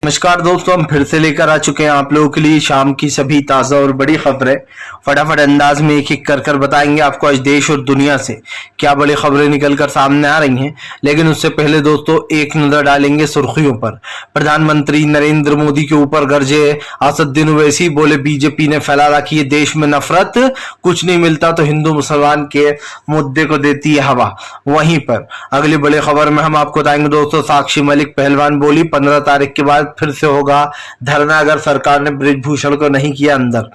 नमस्कार दोस्तों, हम फिर से लेकर आ चुके हैं आप लोगों के लिए शाम की सभी ताज़ा और बड़ी खबरें। फटाफट अंदाज में एक एक कर बताएंगे आपको आज देश और दुनिया से क्या बड़ी खबरें निकलकर सामने आ रही हैं। लेकिन उससे पहले दोस्तों एक नजर डालेंगे सुर्खियों पर। प्रधानमंत्री नरेंद्र मोदी के ऊपर गरजे असदुद्दीन ओवैसी, बोले बीजेपी ने फैला रखी है देश में नफरत, कुछ नहीं मिलता तो हिंदू मुसलमान के मुद्दे को देती है हवा। वहीं पर अगली बड़ी खबर में हम आपको बताएंगे दोस्तों, साक्षी मलिक पहलवान बोली 15 तारीख के बाद फिर से होगा धरना अगर सरकार ने ब्रिजभूषण को नहीं किया अंदर।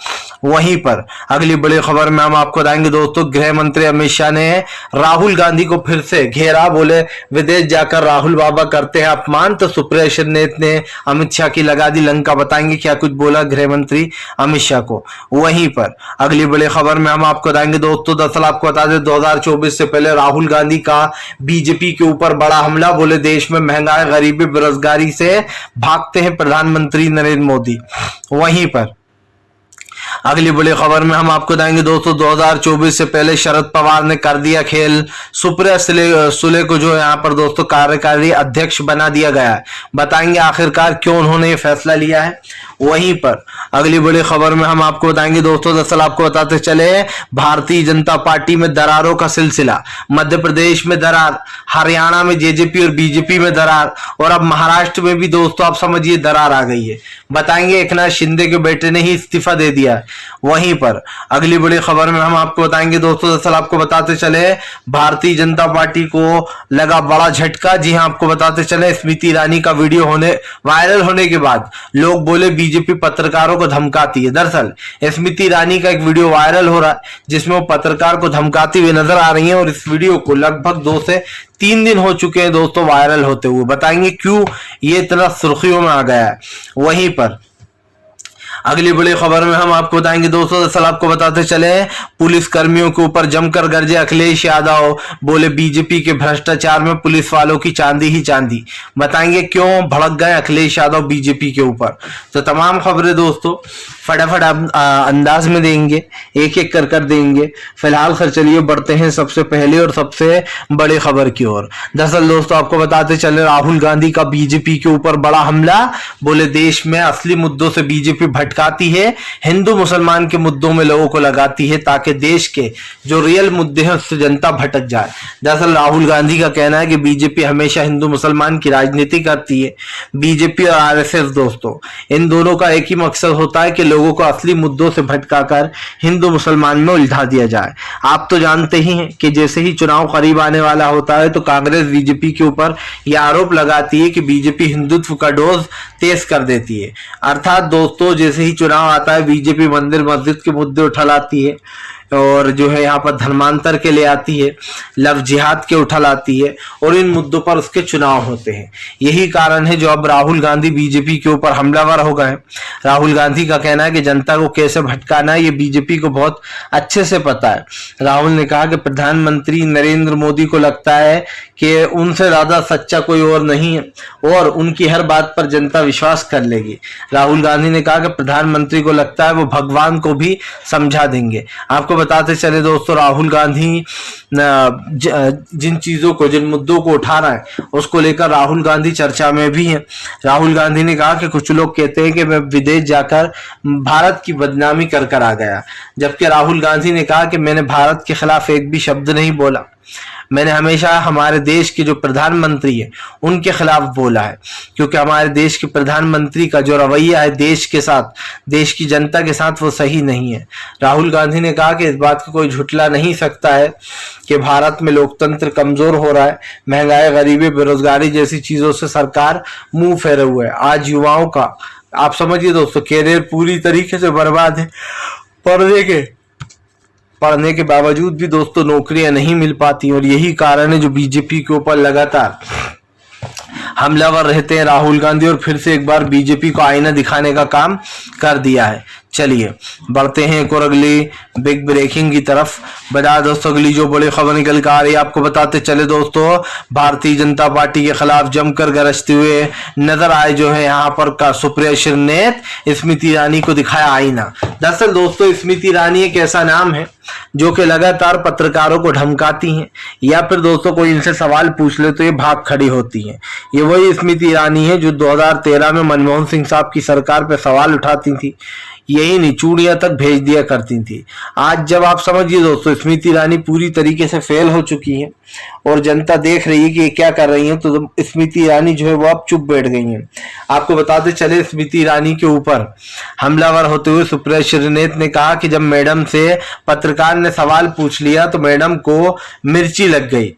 वहीं पर अगली बड़ी खबर में हम आपको बताएंगे दोस्तों, गृह मंत्री अमित शाह ने राहुल गांधी को फिर से घेरा, बोले विदेश जाकर राहुल बाबा करते हैं अपमान, तो सुप्रिया श्रीनेत ने अमित शाह की लगा दी लंका। बताएंगे क्या कुछ बोला गृह मंत्री अमित शाह को। वहीं पर अगली बड़ी खबर में हम आपको बताएंगे दोस्तों, दरअसल आपको बता दें 2024 से पहले राहुल गांधी का बीजेपी के ऊपर बड़ा हमला, बोले देश में महंगाई गरीबी बेरोजगारी से भागते हैं प्रधानमंत्री नरेंद्र मोदी। वहीं पर अगली बड़ी खबर में हम आपको बताएंगे दोस्तों, 2024 से पहले शरद पवार ने कर दिया खेल, सुप्रिया सुले को जो यहाँ पर दोस्तों कार्यकारी अध्यक्ष बना दिया गया है। बताएंगे आखिरकार क्यों उन्होंने ये फैसला लिया है। वहीं पर अगली बड़ी खबर में हम आपको बताएंगे दोस्तों, दरअसल आपको बताते चले भारतीय जनता पार्टी में दरारों का सिलसिला, मध्य प्रदेश में दरार, हरियाणा में जेजेपी और बीजेपी में दरार, और अब महाराष्ट्र में भी दोस्तों आप समझिए दरार आ गई है। बताएंगे एकनाथ शिंदे के बेटे ने ही इस्तीफा दे दिया है। वहीं पर अगली बड़ी खबर में हम आपको बताएंगे दोस्तों, दरअसल आपको बताते चले भारतीय जनता पार्टी को लगा बड़ा झटका। जी हां, आपको बताते चले स्मृति ईरानी का वीडियो वायरल होने के बाद लोग बोले बीजेपी पत्रकारों को धमकाती है। दरअसल स्मृति ईरानी का एक वीडियो वायरल हो रहा है जिसमें वो पत्रकार को धमकाती हुई नजर आ रही है, और इस वीडियो को लगभग 2 से 3 दिन हो चुके हैं दोस्तों वायरल होते हुए। बताएंगे क्यों ये इतना सुर्खियों में आ गया है। वहीं पर अगली बड़ी खबर में हम आपको बताएंगे दोस्तों, दरअसल आपको बताते चले पुलिस कर्मियों के ऊपर जमकर गरजे अखिलेश यादव, बोले बीजेपी के भ्रष्टाचार में पुलिस वालों की चांदी ही चांदी। बताएंगे क्यों भड़क गए अखिलेश यादव बीजेपी के ऊपर। तो तमाम खबरें दोस्तों फटाफट अंदाज में देंगे, एक एक कर देंगे। फिलहाल खैर चलिए बढ़ते हैं सबसे पहले और सबसे बड़ी खबर की ओर। दरअसल दोस्तों आपको बताते चले राहुल गांधी का बीजेपी के ऊपर बड़ा हमला, बोले देश में असली मुद्दों से बीजेपी भटकाती है, हिंदू मुसलमान के मुद्दों में लोगों को लगाती है ताकि देश के जो रियल मुद्दे हैं उससे जनता भटक जाए। दरअसल राहुल गांधी का कहना है कि बीजेपी हमेशा हिंदू मुसलमान की राजनीति करती है। बीजेपी और आरएसएस दोस्तों इन दोनों का एक ही मकसद होता है कि लोगों को असली मुद्दों से भटकाकर हिंदू मुसलमान में उलझा दिया जाए। आप तो जानते ही हैं कि जैसे ही चुनाव करीब आने वाला होता है तो कांग्रेस बीजेपी के ऊपर यह आरोप लगाती है कि बीजेपी हिंदुत्व का डोज तेज कर देती है। अर्थात दोस्तों जैसे ही चुनाव आता है बीजेपी मंदिर मस्जिद के मुद्दे उठा लाती है, और जो है यहाँ पर धर्मांतर के ले आती है, लव जिहाद के उठा लाती है, और इन मुद्दों पर उसके चुनाव होते हैं। यही कारण है जो अब राहुल गांधी बीजेपी के ऊपर हमलावर हो गए। राहुल गांधी का कहना है कि जनता को कैसे भटकाना है ये बीजेपी को बहुत अच्छे से पता है। राहुल ने कहा कि प्रधानमंत्री नरेंद्र मोदी को लगता है कि उनसे ज्यादा सच्चा कोई और नहीं है और उनकी हर बात पर जनता विश्वास कर लेगी। राहुल गांधी ने कहा कि प्रधानमंत्री को लगता है वो भगवान को भी समझा देंगे। आपको बताते चले दोस्तों राहुल गांधी जिन चीजों को जिन मुद्दों को उठा रहा है उसको लेकर राहुल गांधी चर्चा में भी है। राहुल गांधी ने कहा कि कुछ लोग कहते हैं कि मैं विदेश जाकर भारत की बदनामी कर आ गया, जबकि राहुल गांधी ने कहा कि मैंने भारत के खिलाफ एक भी शब्द नहीं बोला। मैंने हमेशा हमारे देश के जो प्रधानमंत्री है उनके खिलाफ बोला है, क्योंकि हमारे देश के प्रधानमंत्री का जो रवैया है देश के साथ, देश की जनता के साथ वो सही नहीं है। राहुल गांधी ने कहा कि इस बात को कोई झुटला नहीं सकता है कि भारत में लोकतंत्र कमजोर हो रहा है, महंगाई गरीबी बेरोजगारी जैसी चीजों से सरकार मुंह फेरे हुए है। आज युवाओं का आप समझिए दोस्तों कैरियर पूरी तरीके से बर्बाद है। पढ़ने के बावजूद भी दोस्तों नौकरियां नहीं मिल पाती, और यही कारण है जो बीजेपी के ऊपर लगातार हमलावर रहते हैं राहुल गांधी, और फिर से एक बार बीजेपी को आईना दिखाने का काम कर दिया है। चलिए बढ़ते हैं एक और अगली बिग ब्रेकिंग की तरफ। बता दोस्तों अगली जो बड़ी खबर निकल कर आ रही है आपको बताते चले दोस्तों, भारतीय जनता पार्टी के खिलाफ जमकर गरजते हुए नजर आए जो है यहाँ पर का सुप्रिया श्रीनेत, स्मृति ईरानी को दिखाया आईना। दरअसल दोस्तों स्मृति ईरानी एक ऐसा नाम है जो कि लगातार पत्रकारों को धमकाती हैं, या फिर दोस्तों कोई इनसे सवाल पूछ ले तो ये भाग खड़ी होती हैं। ये वही स्मृति ईरानी है जो 2013 में मनमोहन सिंह साहब की सरकार पर सवाल उठाती थी, यही नहीं चूड़ियां तक भेज दिया करती थी। आज जब आप समझिए दोस्तों स्मृति ईरानी पूरी तरीके से फेल हो चुकी है और जनता देख रही है कि ये क्या कर रही है, तो स्मृति ईरानी जो है वो अब चुप बैठ गई हैं। आपको बताते चले स्मृति ईरानी के ऊपर हमलावर होते हुए सुप्रिया श्रीनेत ने कहा कि जब मैडम से पत्रकार ने सवाल पूछ लिया तो मैडम को मिर्ची लग गई।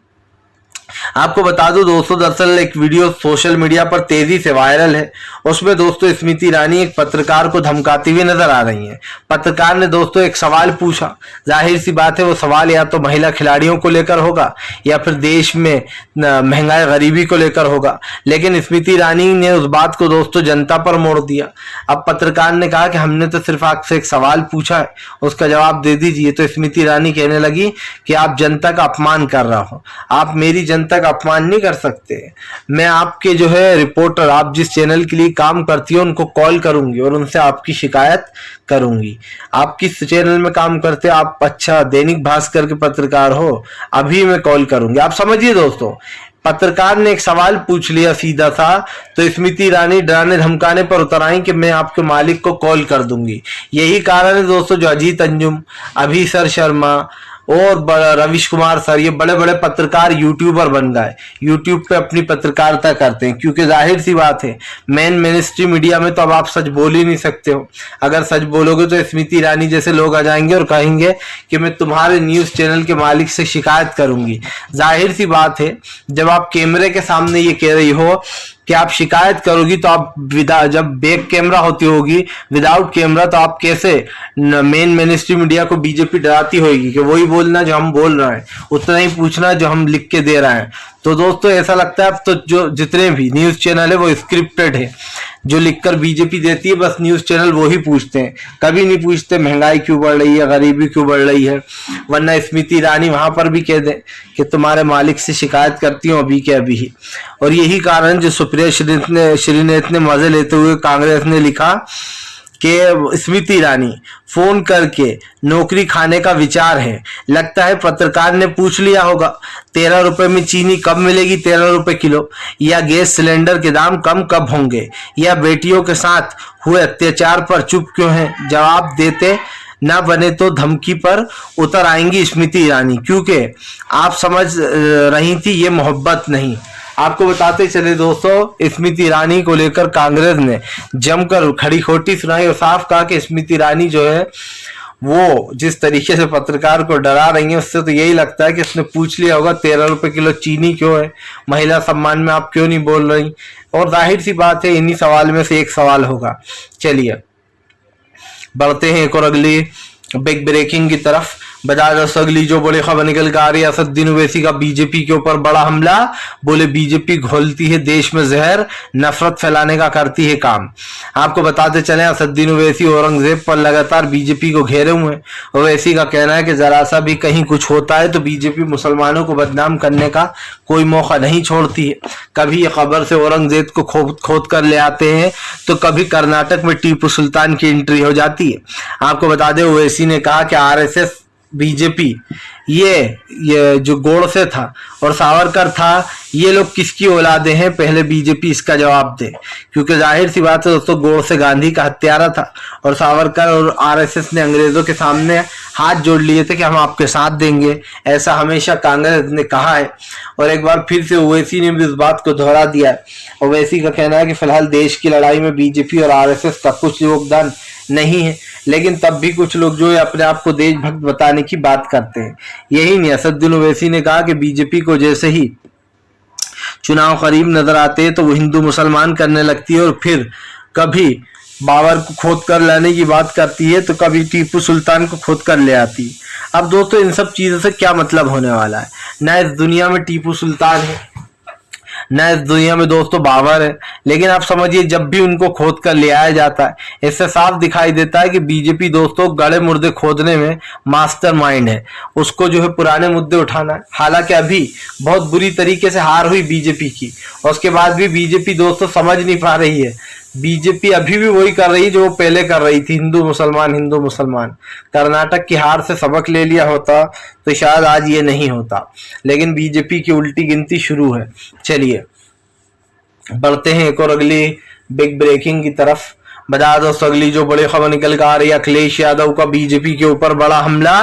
आपको बता दूं दोस्तों, दरअसल एक वीडियो सोशल मीडिया पर तेजी से वायरल है। उसमें दोस्तों स्मृति ईरानी एक पत्रकार को धमकाती हुई नजर आ रही हैं। पत्रकार ने दोस्तों एक सवाल पूछा, जाहिर सी बात है वो सवाल या तो महिला खिलाड़ियों को लेकर होगा या फिर देश में महंगाई गरीबी को लेकर होगा, लेकिन स्मृति ईरानी ने उस बात को दोस्तों जनता पर मोड़ दिया। अब पत्रकार ने कहा कि हमने तो सिर्फ आपसे एक सवाल पूछा है, उसका जवाब दे दीजिए। तो स्मृति ईरानी कहने लगी कि आप जनता का अपमान कर रहा हो, आप मेरी जनता का अपमान नहीं कर सकते। मैं आपके जो है रिपोर्टर, आप जिस चैनल के लिए काम करती हो उनको कॉल करूंगी और उनसे आपकी शिकायत करूंगी। आप किस चैनल में काम करते हो? आप अच्छा दैनिक भास्कर के पत्रकार हो, अभी मैं कॉल करूंगी। आप समझिए दोस्तों, पत्रकार ने एक सवाल पूछ लिया सीधा सा, तो स्मृति ईरानी डराने धमकाने पर उतर आई कि मैं आपके मालिक को कॉल कर दूंगी। यही कारण है दोस्तों जो अजीत अंजुम, अभिसर शर्मा और रविश कुमार सर, ये बड़े बड़े पत्रकार यूट्यूबर बन गए, यूट्यूब पे अपनी पत्रकारिता करते हैं, क्योंकि जाहिर सी बात है मेन स्ट्रीम मीडिया में तो अब आप सच बोल ही नहीं सकते हो। अगर सच बोलोगे तो स्मृति ईरानी जैसे लोग आ जाएंगे और कहेंगे कि मैं तुम्हारे न्यूज चैनल के मालिक से शिकायत करूंगी। जाहिर सी बात है जब आप कैमरे के सामने ये कह रही हो कि आप शिकायत करोगी, तो आप जब बैक कैमरा होती होगी, विदाउट कैमरा, तो आप कैसे मेन स्ट्रीम मीडिया को बीजेपी डराती होगी कि वही बोलना जो हम बोल रहे हैं, उतना ही पूछना जो हम लिख के दे रहे हैं। तो दोस्तों ऐसा लगता है अब तो जो जितने भी न्यूज चैनल है वो स्क्रिप्टेड है, जो लिखकर बीजेपी देती है बस न्यूज चैनल वो ही पूछते हैं, कभी नहीं पूछते महंगाई क्यों बढ़ रही है, गरीबी क्यों बढ़ रही है। वरना स्मृति ईरानी वहां पर भी कह दे कि तुम्हारे मालिक से शिकायत करती हूँ अभी के अभी ही। और यही कारण जो सुप्रिया श्रीनेत ने मजे लेते हुए कांग्रेस ने लिखा कि स्मृति ईरानी फोन करके नौकरी खाने का विचार है। लगता है पत्रकार ने पूछ लिया होगा 13 रुपए में चीनी कब मिलेगी 13 रुपए किलो, या गैस सिलेंडर के दाम कम कब होंगे, या बेटियों के साथ हुए अत्याचार पर चुप क्यों है। जवाब देते ना बने तो धमकी पर उतर आएंगी स्मृति ईरानी, क्योंकि आप समझ रही थी ये मोहब्बत नहीं। आपको बताते चले दोस्तों, स्मृति ईरानी को लेकर कांग्रेस ने जमकर खड़ी खोटी सुनाई और साफ कहा कि स्मृति ईरानी जो है वो जिस तरीके से पत्रकार को डरा रही है, उससे तो यही लगता है कि उसने पूछ लिया होगा 13 रुपए किलो चीनी क्यों है, महिला सम्मान में आप क्यों नहीं बोल रही। और जाहिर सी बात है इन्हीं सवाल में से एक सवाल होगा। चलिए बढ़ते हैं एक और अगली बिग ब्रेकिंग की तरफ। बता दो अगली जो बड़ी खबर निकल कर आ रही है, असदुद्दीन ओवैसी का बीजेपी के ऊपर बड़ा हमला। बोले बीजेपी घोलती है देश में जहर, नफरत फैलाने का करती है काम। आपको बताते चले असदुद्दीन ओवैसी औरंगजेब पर लगातार बीजेपी को घेरे हुए हैं। ओवैसी का कहना है कि जरा सा भी कहीं कुछ होता है तो बीजेपी मुसलमानों को बदनाम करने का कोई मौका नहीं छोड़ती है। कभी ये खबर से औरंगजेब को खोद कर ले आते हैं, तो कभी कर्नाटक में टीपू सुल्तान की एंट्री हो जाती है। आपको बता दें ओवैसी ने कहा कि आरएसएस बीजेपी ये जो गोडसे था और सावरकर था, ये लोग किसकी औलादे हैं, पहले बीजेपी इसका जवाब दे। क्योंकि जाहिर सी बात है दोस्तों, गोडसे गांधी का हत्यारा था और सावरकर और आरएसएस ने अंग्रेजों के सामने हाथ जोड़ लिए थे कि हम आपके साथ देंगे। ऐसा हमेशा कांग्रेस ने कहा है और एक बार फिर से ओवैसी ने भी इस बात को दोहरा दिया है। ओवैसी का कहना है कि फिलहाल देश की लड़ाई में बीजेपी और आरएसएस का कुछ योगदान नहीं है, लेकिन तब भी कुछ लोग जो है अपने आप को देशभक्त बताने की बात करते हैं। यही नहीं, असदुद्दीन ओवैसी ने कहा कि बीजेपी को जैसे ही चुनाव करीब नजर आते हैं तो वो हिंदू मुसलमान करने लगती है और फिर कभी बाबर को खोद कर लाने की बात करती है तो कभी टीपू सुल्तान को खोद कर ले आती है। अब दोस्तों इन सब चीजों से क्या मतलब होने वाला है? ना इस दुनिया में टीपू सुल्तान है, ना इस दुनिया में दोस्तों बाबर है, लेकिन आप समझिए जब भी उनको खोद कर ले आया जाता है, इससे साफ दिखाई देता है कि बीजेपी दोस्तों गड़े मुर्दे खोदने में मास्टरमाइंड है। उसको जो है पुराने मुद्दे उठाना है। हालांकि अभी बहुत बुरी तरीके से हार हुई बीजेपी की और उसके बाद भी बीजेपी दोस्तों समझ नहीं पा रही है बीजेपी अभी भी वही कर रही है जो वो पहले कर रही थी, हिंदू मुसलमान हिंदू मुसलमान। कर्नाटक की हार से सबक ले लिया होता तो शायद आज ये नहीं होता, लेकिन बीजेपी की उल्टी गिनती शुरू है। चलिए बढ़ते हैं एक और अगली बिग ब्रेकिंग की तरफ। बता दोस्तों अगली जो बड़ी खबर निकल कर आ रही है, अखिलेश यादव का बीजेपी के ऊपर बड़ा हमला।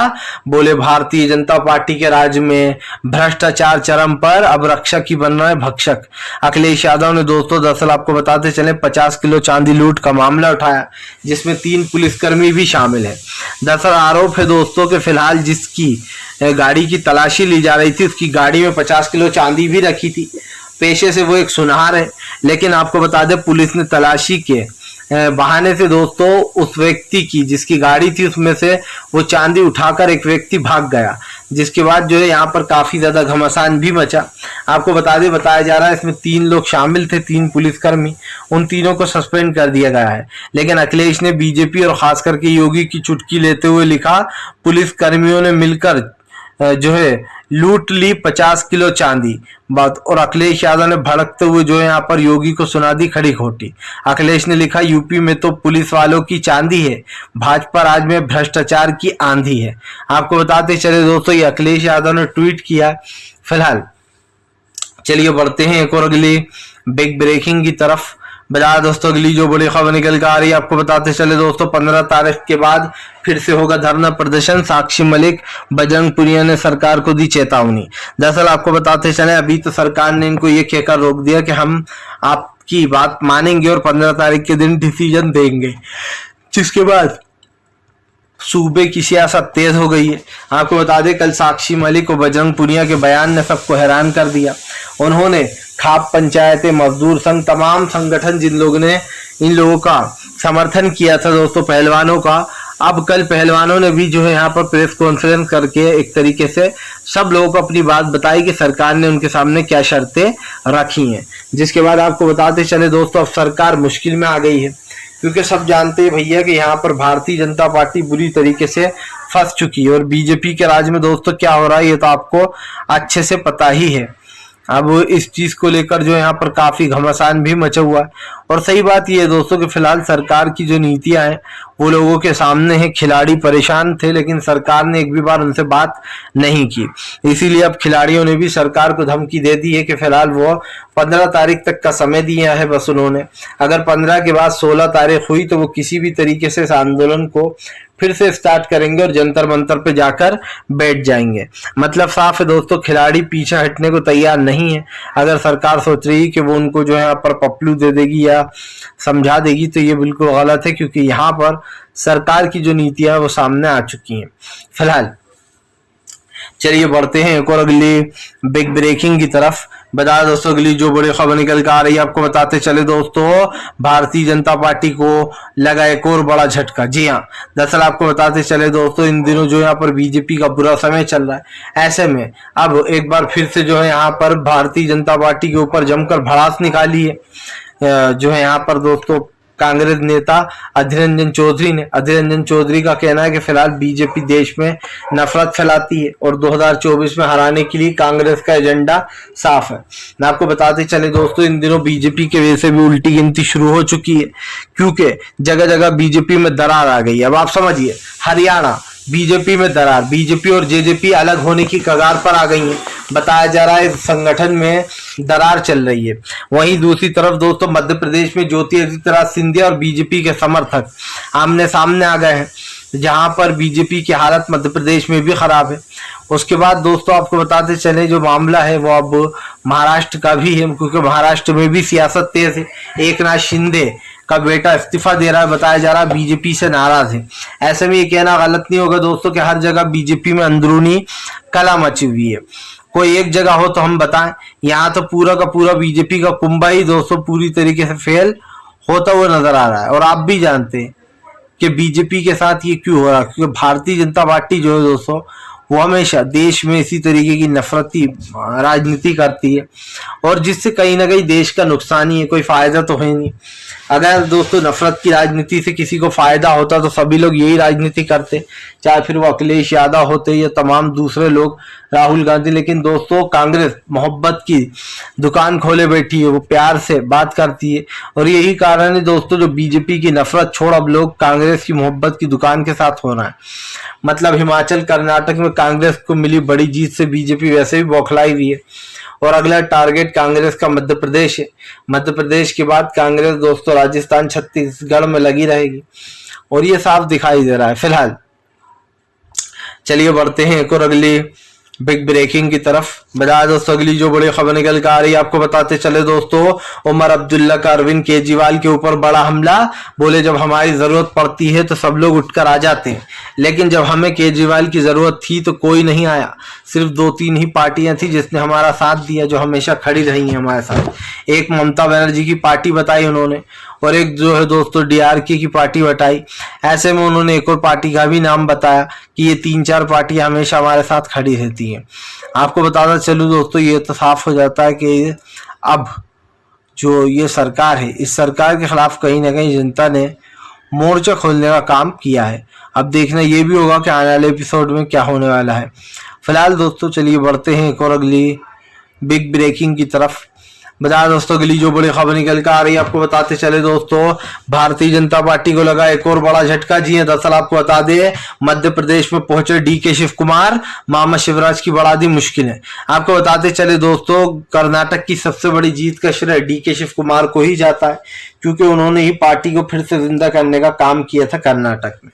बोले भारतीय जनता पार्टी के राज्य में भ्रष्टाचार चरम पर, अब रक्षक ही बन रहा है भक्षक। अखिलेश यादव ने दोस्तों दरअसल आपको बताते चले 50 किलो चांदी लूट का मामला उठाया, जिसमें 3 पुलिसकर्मी भी शामिल है। दरअसल आरोप है दोस्तों कि फिलहाल जिसकी गाड़ी की तलाशी ली जा रही थी उसकी गाड़ी में 50 किलो चांदी भी रखी थी। पेशे से वो एक सुनार है, लेकिन आपको बता दें पुलिस ने तलाशी के बहाने से दोस्तों उस व्यक्ति की जिसकी गाड़ी थी उसमें से वो चांदी उठाकर एक व्यक्ति भाग गया, जिसके बाद जो है यहाँ पर काफी ज्यादा घमासान भी मचा। आपको बताया जा रहा है इसमें 3 लोग शामिल थे, 3 पुलिसकर्मी। उन तीनों को सस्पेंड कर दिया गया है। लेकिन अखिलेश ने बीजेपी और खास करके योगी की चुटकी लेते हुए लिखा, पुलिसकर्मियों ने मिलकर जो है लूट ली 50 किलो चांदी बात। और अखिलेश यादव ने भड़कते हुए जो है यहाँ पर योगी को सुना दी खड़ी खोटी। अखिलेश ने लिखा, यूपी में तो पुलिस वालों की चांदी है, भाजपा राज में भ्रष्टाचार की आंधी है। आपको बताते चले दोस्तों ये अखिलेश यादव ने ट्वीट किया। फिलहाल चलिए बढ़ते हैं एक और अगली बिग ब्रेकिंग की तरफ। बता दोस्तों अगली जो बड़ी खबर निकल कर आ रही है, आपको बताते चले दोस्तों 15 तारीख के बाद फिर से होगा धरना प्रदर्शन। साक्षी मलिक, बजरंग पुनिया ने सरकार को दी चेतावनी। दरअसल आपको बताते चले अभी तो सरकार ने इनको ये कहकर रोक दिया कि हम आपकी बात मानेंगे और 15 तारीख के दिन डिसीजन देंगे, जिसके बाद सूबे की सियासत तेज हो गई है। आपको बता दें कल साक्षी मलिक और बजरंग पुनिया के बयान ने सबको हैरान कर दिया। उन्होंने खाप पंचायतें, मजदूर संघ, तमाम संगठन जिन लोगों ने इन लोगों का समर्थन किया था दोस्तों पहलवानों का, अब कल पहलवानों ने भी जो है यहाँ पर प्रेस कॉन्फ्रेंस करके एक तरीके से सब लोगों को अपनी बात बताई कि सरकार ने उनके सामने क्या शर्तें रखी हैं। जिसके बाद आपको बताते चले दोस्तों अब सरकार मुश्किल में आ गई है, क्योंकि सब जानते हैं भैया कि यहाँ पर भारतीय जनता पार्टी बुरी तरीके से फंस चुकी है। और बीजेपी के राज में दोस्तों क्या हो रहा है ये तो आपको अच्छे से पता ही है। अब इस चीज को लेकर जो यहाँ पर काफी घमासान भी मचा हुआ है। और सही बात यह है दोस्तों कि फिलहाल सरकार की जो नीतियां हैं वो लोगों के सामने है। खिलाड़ी परेशान थे, लेकिन सरकार ने एक भी बार उनसे बात नहीं की। इसीलिए अब खिलाड़ियों ने भी सरकार को धमकी दे दी है कि फिलहाल वो 15 तारीख तक का समय दिया है बस उन्होंने। अगर 15 के बाद 16 तारीख हुई तो वो किसी भी तरीके से इस आंदोलन को फिर से स्टार्ट करेंगे और जंतर मंतर पे जाकर बैठ जाएंगे। मतलब साफ है दोस्तों, खिलाड़ी पीछे हटने को तैयार नहीं है। अगर सरकार सोच रही है कि वो उनको जो है यहाँ पर पपलू दे देगी या समझा देगी तो ये बिल्कुल गलत है, क्योंकि यहाँ पर सरकार की जो नीतियां वो सामने आ चुकी हैं। फिलहाल चलिए बढ़ते हैं एक और अगली बिग ब्रेकिंग की तरफ। बता दोस्तों अगली जो बड़ी खबर निकल कर आ रही है, आपको बताते चले दोस्तों भारतीय जनता पार्टी को लगा एक और बड़ा झटका। जी हाँ, दरअसल आपको बताते चले दोस्तों इन दिनों जो यहाँ पर बीजेपी का बुरा समय चल रहा है। ऐसे में अब एक बार फिर से जो है यहाँ पर भारतीय जनता पार्टी के ऊपर जमकर भड़ास निकाली है। जो है यहाँ पर दोस्तों कांग्रेस नेता अधीर रंजन चौधरी ने, अधीर रंजन चौधरी का कहना है कि फिलहाल बीजेपी देश में नफरत फैलाती है और 2024 में हराने के लिए कांग्रेस का एजेंडा साफ है। मैं आपको बताते चले दोस्तों इन दिनों बीजेपी के वजह से भी उल्टी गिनती शुरू हो चुकी है, क्योंकि जगह जगह बीजेपी में दरार आ गई है। अब आप समझिए हरियाणा बीजेपी में दरार, बीजेपी और जेजेपी अलग होने की कगार पर आ गई है। बताया जा रहा है संगठन में दरार चल रही है। वहीं दूसरी तरफ दोस्तों मध्य प्रदेश में ज्योतिरादित्य सिंधिया और बीजेपी के समर्थक आमने सामने आ गए हैं, जहां पर बीजेपी की हालत मध्य प्रदेश में भी खराब है। उसके बाद दोस्तों आपको बताते चले जो मामला है वो अब महाराष्ट्र का भी है, क्योंकि महाराष्ट्र में भी सियासत तेज है। एकनाथ शिंदे का बेटा इस्तीफा दे रहा है, बताया जा रहा है बीजेपी से नाराज है। ऐसे में ये कहना गलत नहीं होगा दोस्तों कि हर जगह बीजेपी में अंदरूनी कला मची हुई है। कोई एक जगह हो तो हम बताएं, यहाँ तो पूरा का पूरा बीजेपी का कुंभा ही दोस्तों पूरी तरीके से फेल होता हुआ नजर आ रहा है। और आप भी जानते हैं कि बीजेपी के साथ ये क्यों हो रहा है, क्योंकि भारतीय जनता पार्टी जो है दोस्तों वो हमेशा देश में इसी तरीके की नफरती राजनीति करती है, और जिससे कहीं ना कहीं देश का नुकसान ही है, कोई फायदा तो है नहीं। अगर दोस्तों नफरत की राजनीति से किसी को फायदा होता तो सभी लोग यही राजनीति करते, चाहे फिर वो अखिलेश यादव होते या तमाम दूसरे लोग, राहुल गांधी। लेकिन दोस्तों कांग्रेस मोहब्बत की दुकान खोले बैठी है, वो प्यार से बात करती है, और यही कारण है दोस्तों जो बीजेपी की नफरत छोड़ अब लोग कांग्रेस की मोहब्बत की दुकान के साथ हो रहा है। मतलब हिमाचल कर्नाटक में कांग्रेस को मिली बड़ी जीत से बीजेपी वैसे भी बौखलाई हुई है, और अगला टारगेट कांग्रेस का मध्य प्रदेश है। मध्य प्रदेश के बाद कांग्रेस दोस्तों राजस्थान छत्तीसगढ़ में लगी रहेगी, और ये साफ दिखाई दे रहा है फिलहाल। चलिए बढ़ते हैं एक और अगली बिग ब्रेकिंग की तरफ। बता दोस्तों अगली जो बड़ी खबर निकल कर आ रही है, आपको बताते चले दोस्तों, उमर अब्दुल्ला का अरविंद केजरीवाल के ऊपर बड़ा हमला। बोले जब हमारी जरूरत पड़ती है तो सब लोग उठकर आ जाते हैं, लेकिन जब हमें केजरीवाल की जरूरत थी तो कोई नहीं आया। सिर्फ 2-3 ही पार्टियां थी जिसने हमारा साथ दिया, जो हमेशा खड़ी रही हैं हमारे साथ। एक ममता बनर्जी की पार्टी बताई उन्होंने, और एक जो है दोस्तों डीआरके की पार्टी बताई। ऐसे में उन्होंने एक और पार्टी का भी नाम बताया कि ये 3-4 पार्टियां हमेशा हमारे साथ खड़ी रहती हैं। आपको बताता चलूं दोस्तों, ये तो साफ हो जाता है कि अब जो ये सरकार है, इस सरकार के खिलाफ कहीं ना कहीं जनता ने मोर्चा खोलने का काम किया है। अब देखना ये भी होगा कि आने वाले एपिसोड में क्या होने वाला है। फिलहाल दोस्तों चलिए बढ़ते हैं एक और अगली बिग ब्रेकिंग की तरफ। बता दोस्तों अगली जो बड़ी खबर निकल कर आ रही है, आपको बताते चले दोस्तों, भारतीय जनता पार्टी को लगा एक और बड़ा झटका। जी हां, दरअसल आपको बता दें मध्य प्रदेश में पहुंचे डीके शिव कुमार, मामा शिवराज की बढ़ा दी मुश्किलें। आपको बताते चले दोस्तों, कर्नाटक की सबसे बड़ी जीत का श्रेय डीके शिव कुमार को ही जाता है, क्योंकि उन्होंने ही पार्टी को फिर से जिंदा करने का काम किया था कर्नाटक में।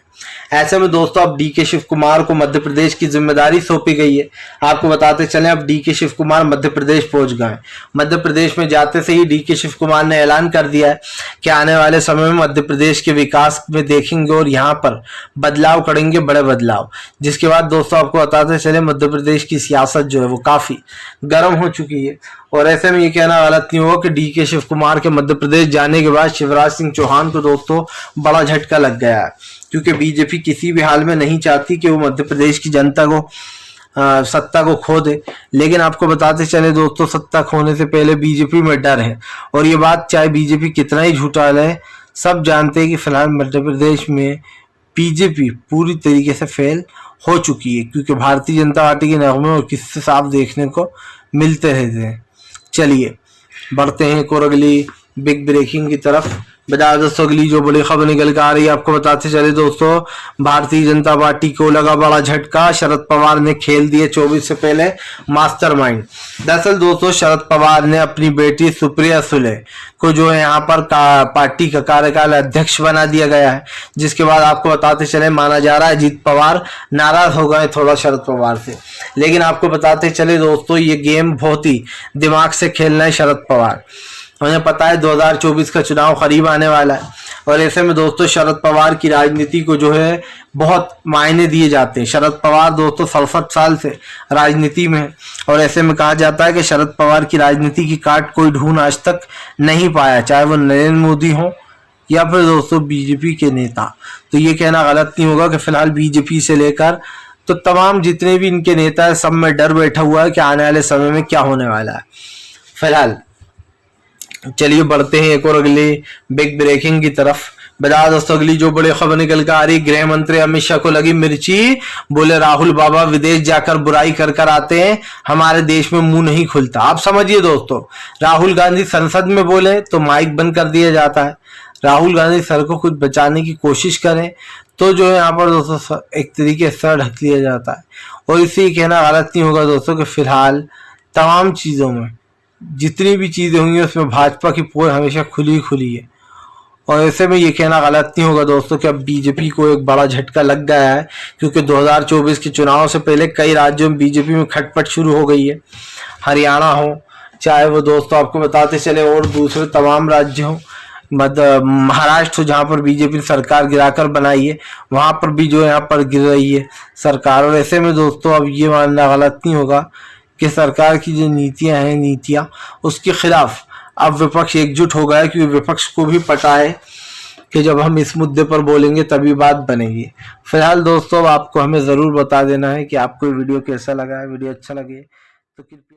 ऐसे में दोस्तों अब डीके शिव कुमार को मध्य प्रदेश की जिम्मेदारी सौंपी गई है। आपको बताते चलें अब डीके शिव कुमार मध्य प्रदेश पहुंच गए। मध्य प्रदेश में जाते से ही डीके शिव कुमार ने ऐलान कर दिया है कि आने वाले समय में मध्य प्रदेश के विकास में देखेंगे और यहाँ पर बदलाव करेंगे, बड़े बदलाव। जिसके बाद दोस्तों आपको बताते चले मध्य प्रदेश की सियासत जो है वो काफी गर्म हो चुकी है, और ऐसे में ये कहना गलत नहीं होगा कि डीके शिव कुमार के मध्य प्रदेश जाने के बाद शिवराज सिंह चौहान को दोस्तों बड़ा झटका लग गया है, क्योंकि बीजेपी किसी भी हाल में नहीं चाहती कि वो मध्य प्रदेश की जनता को सत्ता को खो दे। लेकिन आपको बताते चले दोस्तों, सत्ता खोने से पहले बीजेपी में डर है, और ये बात चाहे बीजेपी कितना ही झूठा ले, सब जानते हैं कि फिलहाल मध्य प्रदेश में बीजेपी पूरी तरीके से फेल हो चुकी है, क्योंकि भारतीय जनता पार्टी के नगमे और किससे साफ देखने को मिलते रहते हैं। चलिए बढ़ते हैं एक और अगली बिग ब्रेकिंग की तरफ। बता दोस्तों अगली जो बड़ी खबर निकल कर आ रही है, आपको बताते चले दोस्तों, भारतीय जनता पार्टी को लगा बड़ा झटका। शरद पवार ने खेल दिए 24 से पहले मास्टरमाइंड। दरअसल दोस्तों शरद पवार ने अपनी बेटी सुप्रिया सुले को जो है यहाँ पर पार्टी का कार्यकाल अध्यक्ष बना दिया गया है, जिसके बाद आपको बताते चले माना जा रहा है अजीत पवार नाराज हो गए थोड़ा शरद पवार से। लेकिन आपको बताते चले दोस्तों, ये गेम बहुत ही दिमाग से खेलना है शरद पवार। उन्हें पता है 2024 का चुनाव करीब आने वाला है, और ऐसे में दोस्तों शरद पवार की राजनीति को जो है बहुत मायने दिए जाते हैं। शरद पवार दोस्तों 67 साल से राजनीति में है, और ऐसे में कहा जाता है कि शरद पवार की राजनीति की काट कोई ढूंढ आज तक नहीं पाया, चाहे वो नरेंद्र मोदी हो या फिर दोस्तों बीजेपी के नेता। तो ये कहना गलत नहीं होगा कि फिलहाल बीजेपी से लेकर तो तमाम जितने भी इनके नेता है, सब में डर बैठा हुआ है कि आने वाले समय में क्या होने वाला है। फिलहाल चलिए बढ़ते हैं एक और अगली बिग ब्रेकिंग की तरफ। बता दोस्तों अगली जो बड़ी खबर निकल कर आ रही, गृह मंत्री अमित शाह को लगी मिर्ची। बोले राहुल बाबा विदेश जाकर बुराई कर कर आते हैं, हमारे देश में मुंह नहीं खुलता। आप समझिए दोस्तों, राहुल गांधी संसद में बोले तो माइक बंद कर दिया जाता है। राहुल गांधी सर को कुछ बचाने की कोशिश करें तो जो है यहाँ पर दोस्तों एक तरीके से सर ढक लिया जाता है। और इसे कहना गलत नहीं होगा दोस्तों कि फिलहाल तमाम चीजों में जितनी भी चीजें हुई हैं उसमें भाजपा की पोल हमेशा खुली खुली है। और ऐसे में ये कहना गलत नहीं होगा दोस्तों कि अब बीजेपी को एक बड़ा झटका लग गया है, क्योंकि 2024 के चुनाव से पहले कई राज्यों में बीजेपी में खटपट शुरू हो गई है। हरियाणा हो, चाहे वो दोस्तों आपको बताते चले और दूसरे तमाम राज्य हो, महाराष्ट्र जहाँ पर बीजेपी सरकार गिराकर बनाई है, वहां पर भी जो यहाँ पर गिर रही है सरकार। और ऐसे में दोस्तों अब ये मानना गलत नहीं होगा कि सरकार की जो नीतियां उसके खिलाफ अब विपक्ष एकजुट हो गया, क्योंकि विपक्ष को भी पता है कि जब हम इस मुद्दे पर बोलेंगे तभी बात बनेगी। फिलहाल दोस्तों आपको हमें ज़रूर बता देना है कि आपको वीडियो कैसा लगा है। वीडियो अच्छा लगे तो कृपया